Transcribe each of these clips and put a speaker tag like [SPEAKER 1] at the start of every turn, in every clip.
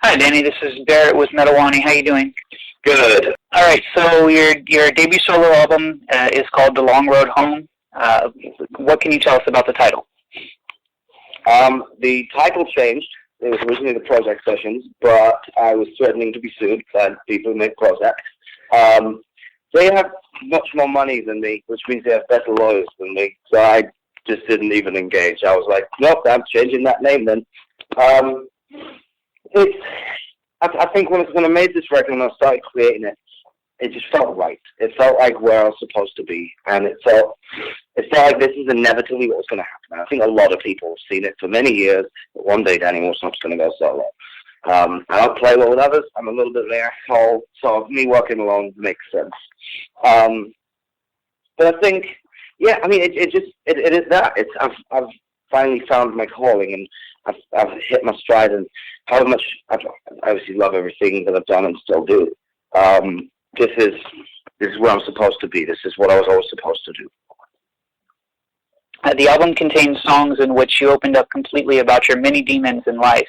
[SPEAKER 1] Hi, Danny. This is Barrett with Wani. How you doing?
[SPEAKER 2] Good.
[SPEAKER 1] All right. So your debut solo album is called The Long Road Home. What can you tell us about the title?
[SPEAKER 2] The title changed. It was originally the Prozac Sessions, but I was threatening to be sued by people who make Prozac. They have much more money than me, which means they have better lawyers than me. So I just didn't even engage. I was like, nope, I'm changing that name then. I think when I made this record and I started creating it, it just felt right. It felt like where I was supposed to be, and it felt like this is inevitably what was going to happen. I think a lot of people have seen it for many years, but one day Danny Worsnop's going to go solo. I don't play well with others. I'm a little bit of an asshole, so me working alone makes sense. But I think, yeah, I mean, it is that. I've finally found my calling, and I've hit my stride, and how much I obviously love everything that I've done and still do. This is where I'm supposed to be. This is what I was always supposed to do.
[SPEAKER 1] The album contains songs in which you opened up completely about your many demons in life.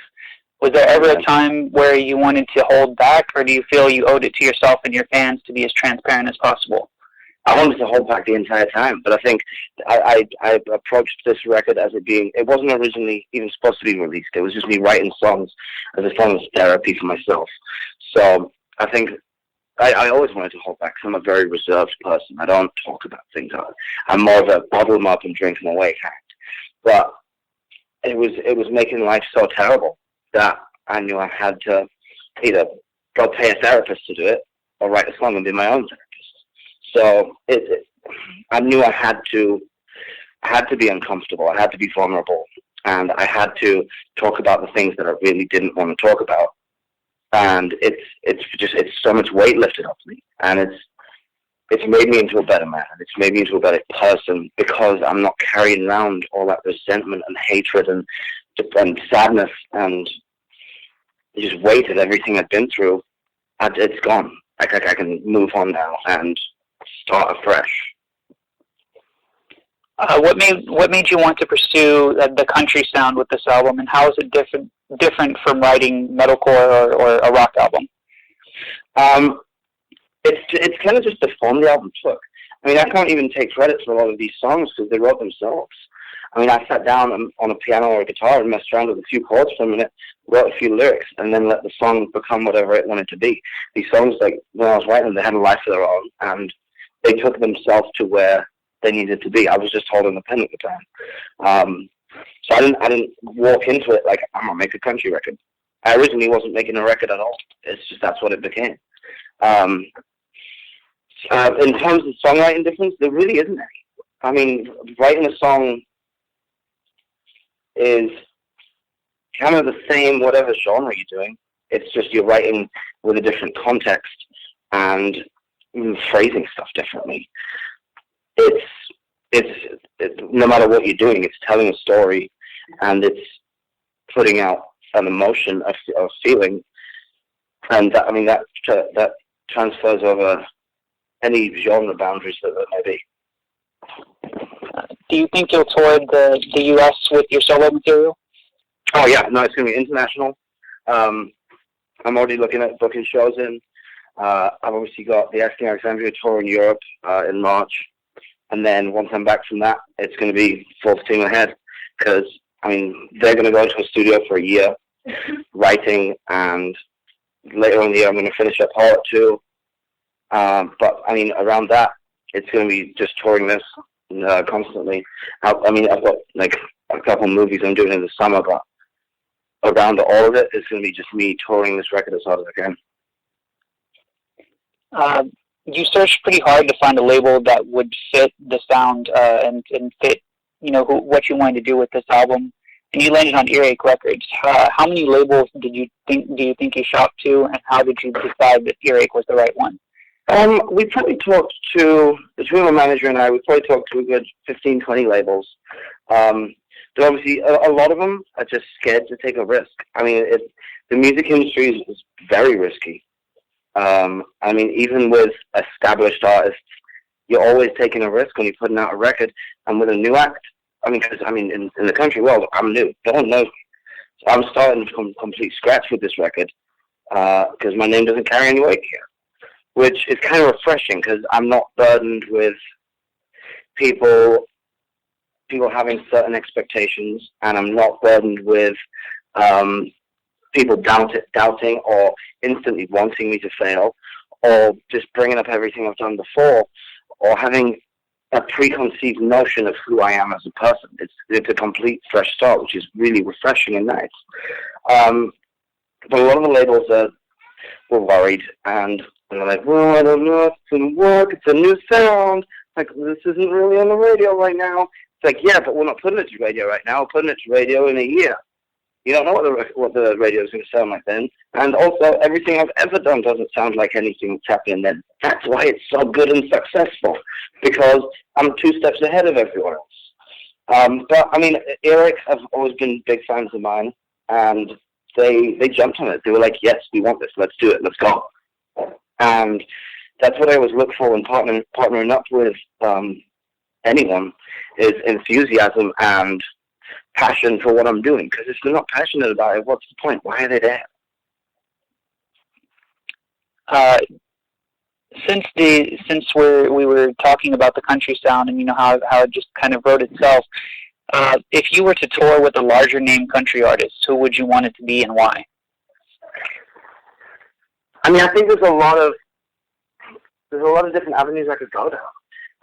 [SPEAKER 1] Was there ever a time where you wanted to hold back, or do you feel you owed it to yourself and your fans to be as transparent as possible?
[SPEAKER 2] I wanted to hold back the entire time, but I think I approached this record as it wasn't originally even supposed to be released. It was just me writing songs as a form of therapy for myself. So I think I always wanted to hold back, because I'm a very reserved person. I don't talk about things. I'm more of a bottle them up and drink them away kind. But it was making life so terrible that I knew I had to either go pay a therapist to do it or write a song and be my own therapist. So I knew I had to be uncomfortable. I had to be vulnerable, and I had to talk about the things that I really didn't want to talk about. And it's so much weight lifted off me, and it's made me into a better man. It's made me into a better person, because I'm not carrying around all that resentment and hatred and sadness and just weight of everything I've been through. It's gone. I can move on now and start afresh.
[SPEAKER 1] What made you want to pursue the country sound with this album, and how is it different from writing metalcore or a rock album?
[SPEAKER 2] It's kind of just the form the album took. I mean, I can't even take credit for a lot of these songs because they wrote themselves. I mean, I sat down on a piano or a guitar and messed around with a few chords for a minute, wrote a few lyrics, and then let the song become whatever it wanted to be. These songs, like, when I was writing them, they had a life of their own, and they took themselves to where they needed to be. I was just holding the pen at the time. So I didn't walk into it like, I'm going to make a country record. I originally wasn't making a record at all. It's just that's what it became. In terms of songwriting difference, there really isn't any. I mean, writing a song is kind of the same whatever genre you're doing. It's just you're writing with a different context and phrasing stuff differently. It's no matter what you're doing, it's telling a story, and it's putting out an emotion, a feeling, and that transfers over any genre boundaries that there may be.
[SPEAKER 1] Do you think you'll tour the U.S. with your solo material?
[SPEAKER 2] Oh yeah, no, it's going to be international. I'm already looking at booking shows in. I've obviously got the Asking Alexandria tour in Europe in March. And then once I'm back from that, it's going to be full steam ahead, because, I mean, they're going to go into a studio for a year writing, and later in the year I'm going to finish up Barrett too. But, I mean, around that, it's going to be just touring this constantly. I mean, I've got, like, a couple movies I'm doing in the summer, but around all of it, it's going to be just me touring this record as hard as I can.
[SPEAKER 1] You searched pretty hard to find a label that would fit the sound and fit, what you wanted to do with this album, and you landed on Earache Records. How many labels do you think you shopped to, and how did you decide that Earache was the right one?
[SPEAKER 2] We probably talked between my manager and I, we probably talked to a good 15, 20 labels. But obviously, a lot of them are just scared to take a risk. I mean, the music industry is very risky. I mean, even with established artists, you're always taking a risk when you're putting out a record. And with a new act, I mean, because, in the country world, I'm new. No one knows me. So I'm starting from complete scratch with this record. because my name doesn't carry any weight here, which is kind of refreshing because I'm not burdened with people having certain expectations, and I'm not burdened with people doubting or instantly wanting me to fail, or just bringing up everything I've done before, or having a preconceived notion of who I am as a person. It's a complete fresh start, which is really refreshing and nice. But a lot of the labels were worried, and they're like, well, I don't know if it's going to work. It's a new sound. Like, this isn't really on the radio right now. It's like, yeah, but we're not putting it to radio right now. We're putting it to radio in a year. You don't know what the radio is going to sound like then. And also, everything I've ever done doesn't sound like anything that's happening then. That's why it's so good and successful, because I'm 2 steps ahead of everyone else. But, I mean, Earache have always been big fans of mine, and they jumped on it. They were like, yes, we want this. Let's do it. Let's go. And that's what I always look for when partnering up with anyone, is enthusiasm and passion for what I'm doing. Because if they're not passionate about it, what's the point? Why are they there?
[SPEAKER 1] Since we were talking about the country sound and how it just kind of wrote itself, if you were to tour with a larger name country artist, who would you want it to be and why?
[SPEAKER 2] I mean, I think there's a lot of different avenues I could go down.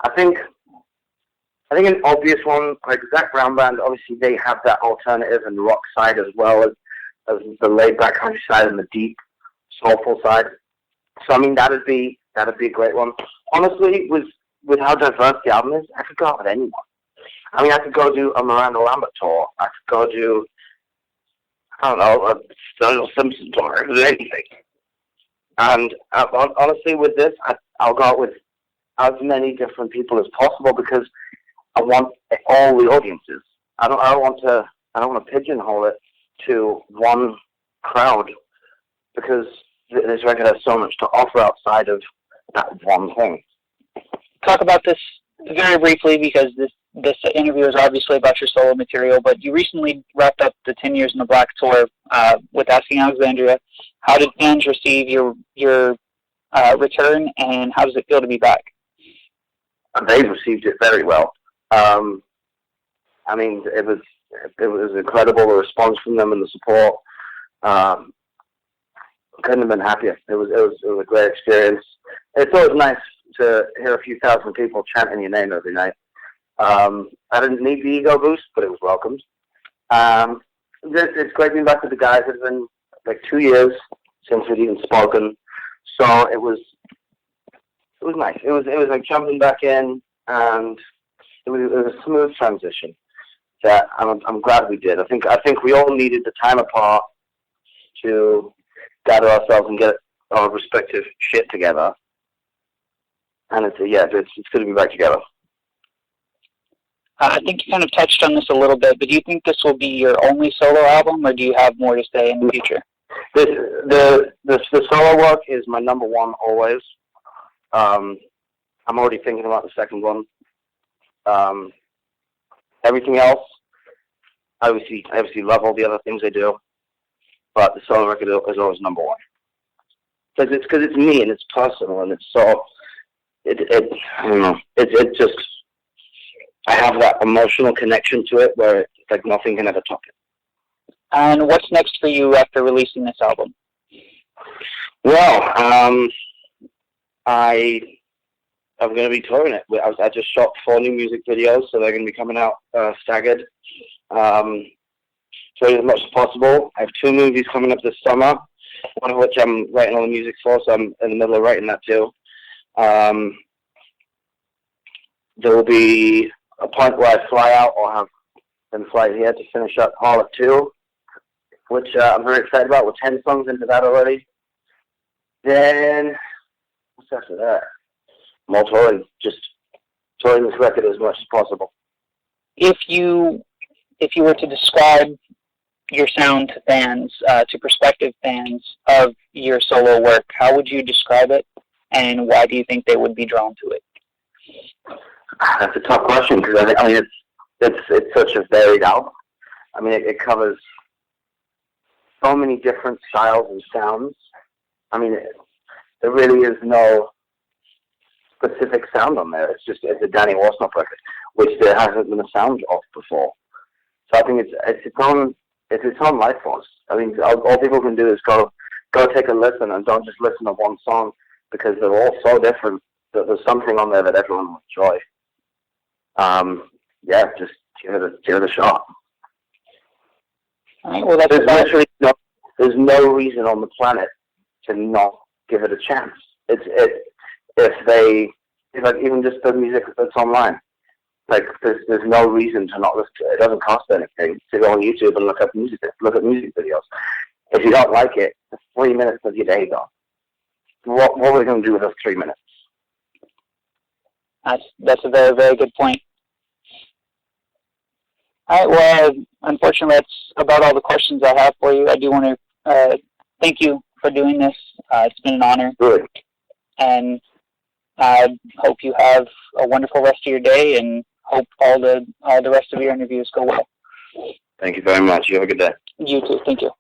[SPEAKER 2] I think an obvious one, like Zach Brown Band, obviously they have that alternative and rock side as well as the laid back country side and the deep soulful side. So I mean that'd be a great one. Honestly, with how diverse the album is, I could go out with anyone. I mean, I could go do a Miranda Lambert tour. I could go do, I don't know, a Sturgill Simpson tour, anything. And honestly, with this, I'll go out with as many different people as possible because I want all the audiences. I don't want to pigeonhole it to one crowd, because this record has so much to offer outside of that one thing.
[SPEAKER 1] Talk about this very briefly, because this interview is obviously about your solo material, but you recently wrapped up the 10 Years in the Black tour with Asking Alexandria. How did fans receive your return, and how does it feel to be back?
[SPEAKER 2] They've received it very well. I mean, it was incredible, the response from them and the support. Couldn't have been happier. It was a great experience. It's always nice to hear a few thousand people chanting your name every night. I didn't need the ego boost, but it was welcomed. It's great being back with the guys. It's been like 2 years since we'd even spoken, so it was nice. It was like jumping back in, and it was a smooth transition that I'm glad we did. I think we all needed the time apart to gather ourselves and get our respective shit together. And it's good to be back together.
[SPEAKER 1] I think you kind of touched on this a little bit, but do you think this will be your only solo album, or do you have more to say in the future? The solo work is my number one always. I'm already thinking about the second one. Everything else, I obviously love all the other things I do, but the solo record is always number one. Because it's me and it's personal and it's so I don't know. It just, I have that emotional connection to it where it's like nothing can ever top it. And what's next for you after releasing this album?
[SPEAKER 2] Well, I'm going to be touring it. I just shot 4 new music videos, so they're going to be coming out staggered. Touring as much as possible. I have 2 movies coming up this summer, one of which I'm writing all the music for, so I'm in the middle of writing that too. There will be a point where I fly out or have them fly here to finish up Harlot 2, which I'm very excited about. We're 10 songs into that already. Then, what's after that? More touring, just touring this record as much as possible.
[SPEAKER 1] If you were to describe your sound to fans, to prospective fans of your solo work, how would you describe it, and why do you think they would be drawn to it?
[SPEAKER 2] That's a tough question, because I mean it's such a varied album. I mean it covers so many different styles and sounds I mean, there really is no specific sound on there. It's a Danny Worsnop record, which there hasn't been a sound of before. So I think it's its own life force. I mean, all people can do is go take a listen, and don't just listen to one song, because they're all so different that there's something on there that everyone will enjoy. Yeah, just give it a shot.
[SPEAKER 1] All right, well,
[SPEAKER 2] there's no reason on the planet to not give it a chance. Even just the music that's online. Like, there's no reason to not listen to it. It doesn't cost anything to go on YouTube and look at music videos. If you don't like it, it's 3 minutes of your day gone. What are we going to do with those 3 minutes?
[SPEAKER 1] That's a very, very good point. All right, well, unfortunately, that's about all the questions I have for you. I do want to thank you for doing this. It's been an honor.
[SPEAKER 2] Good.
[SPEAKER 1] And I hope you have a wonderful rest of your day, and hope all the rest of your interviews go well.
[SPEAKER 2] Thank you very much. You have a good day.
[SPEAKER 1] You too. Thank you.